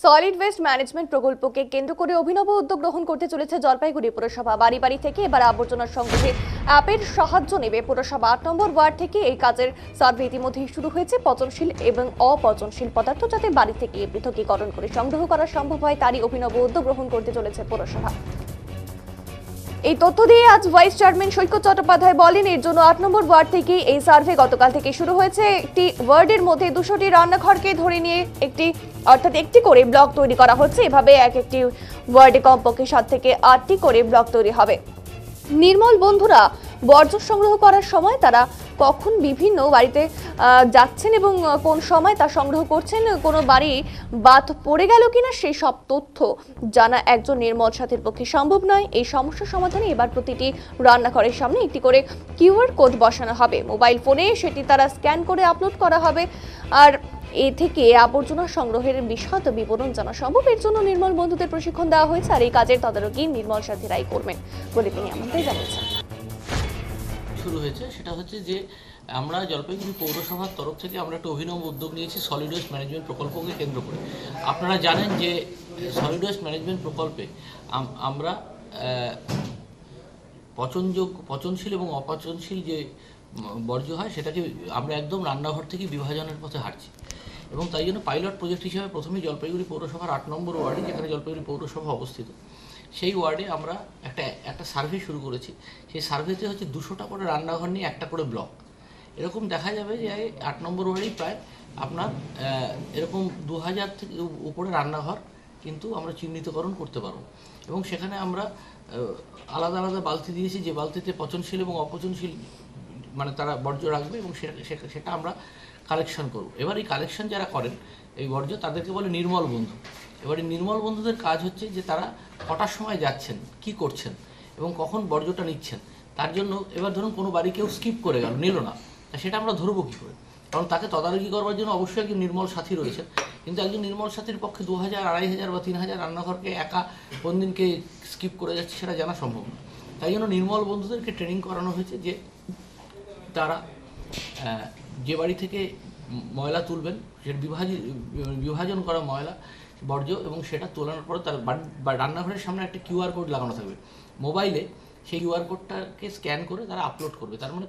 Solid waste management প্রকল্পকে কেন্দ্র করে অভিনব উদ্যোগ গ্রহণ করতে চলেছে জলপাইগুড়ি পুরসভা। বাড়ি বাড়ি থেকে এবার আবর্জনা সংগ্রহে অ্যাপের সাহায্য নেবে পুরসভা। ৮ নম্বর ওয়ার্ড থেকে এই কাজের সার্ভে ইতিমধ্যেই শুরু হয়েছে। পচনশীল এবং অপচনশীল পদার্থ যাতে বাড়ি থেকে পৃথকীকরণ করে সংগ্রহ করা সম্ভব হয়, তারই অভিনব উদ্যোগ গ্রহণ করতে চলেছে পুরসভা। এই তথ্য দিয়ে আজ ভাইস চেয়ারম্যান সৈকত চট্টোপাধ্যায় বলেন, এর জন্য ৮ নম্বর ওয়ার্ড থেকে এই সার্ভে গতকাল থেকে শুরু হয়েছে। একটি ওয়ার্ডের মধ্যে 200টি রান্নাঘরকে ধরে নিয়ে একটি করে ব্লক তৈরি করা হচ্ছে। এভাবে একটি ওয়ার্ডে কমপক্ষে 7 থেকে 8টি করে ব্লক তৈরি হবে। নির্মল বন্ধুরা বর্জ্য সংগ্রহ করার সময় তারা কখন বিভিন্ন বাড়িতে যাচ্ছেন এবং কোন সময় তা সংগ্রহ করছেন, কোনো বাড়ি বাদ পড়ে গেল কিনা, সেই সব তথ্য জানা একজন নির্মল সাথীর পক্ষে সম্ভব নয়। এই সমস্যা সমাধানে এবার প্রতিটি রান্নাঘরের সামনে একটি করে কিউআর কোড বসানো হবে। মোবাইল ফোনে সেটি তারা স্ক্যান করে আপলোড করা হবে। আর এ থেকে আবর্জনা সংগ্রহের বিশদ বিবরণ জানা সম্ভব। এর জন্য নির্মল বন্ধুদের প্রশিক্ষণ দেওয়া হয়েছে, আর এই কাজের তদারকি নির্মল সাথীরাই করবেন বলে তিনি আমাদের জানিয়েছেন। শুরু হয়েছে সেটা হচ্ছে যে আমরা জলপাইগুড়ি পৌরসভার তরফ থেকে আমরা একটা অভিনব উদ্যোগ নিয়েছি সলিড ওয়েস্ট ম্যানেজমেন্ট প্রকল্পকে কেন্দ্র করে। আপনারা জানেন যে সলিড ওয়েস্ট ম্যানেজমেন্ট প্রকল্পে আমরা পচনশীল এবং অপচনশীল যে বর্জ্য হয় সেটাকে আমরা একদম রান্নাঘর থেকে বিভাজনের পথে হাঁটছি, এবং তাই জন্য পাইলট প্রজেক্ট হিসেবে প্রথমেই জলপাইগুড়ি পৌরসভার ৮ নম্বর ওয়ার্ডে, যেখানে জলপাইগুড়ি পৌরসভা অবস্থিত, সেই ওয়ার্ডে আমরা একটা সার্ভে শুরু করেছি। সেই সার্ভেতে হচ্ছে 200টা করে রান্নাঘর নিয়ে একটা করে ব্লক। এরকম দেখা যাবে যে ৮ নম্বর ওয়ার্ডেই প্রায় আপনার এরকম 2000 থেকে উপরে রান্নাঘর কিন্তু আমরা চিহ্নিতকরণ করতে পারবো, এবং সেখানে আমরা আলাদা আলাদা বালতি দিয়েছি, যে বালতিতে পচনশীল এবং অপচনশীল মানে তারা বর্জ্য রাখবে, এবং সেটা আমরা কালেকশন করব। এবার এই কালেকশন যারা করেন এই বর্জ্য, তাদেরকে বলে নির্মল বন্ধু। এবার এই নির্মল বন্ধুদের কাজ হচ্ছে যে তারা কটার সময় যাচ্ছেন, কি করছেন এবং কখন বর্জ্যটা নিচ্ছেন। তার জন্য এবার ধরুন কোনো বাড়ি কেউ স্কিপ করে গেল, নিল না, তা সেটা আমরা ধরবো কী করে? কারণ তাকে তদারকি করবার জন্য অবশ্যই একজন নির্মল সাথী রয়েছেন, কিন্তু একজন নির্মল সাথীর পক্ষে 2000, 2500 বা 3000 রান্নাঘরকে একা কোন দিনকে স্কিপ করে যাচ্ছে সেটা জানা সম্ভব না। তাই জন্য নির্মল বন্ধুদেরকে ট্রেনিং করানো হয়েছে যে তারা যে বাড়ি থেকে ময়লা তুলবেন, সেটা বিভাজন করা ময়লা বর্জ্য, এবং সেটা তোলানোর পরে তার রান্নাঘরের সামনে একটা কিউআর কোড লাগানো থাকবে মোবাইলে। সেই কিউআর কোডটাকে স্ক্যান করে তারা আপলোড করবে। তার মানে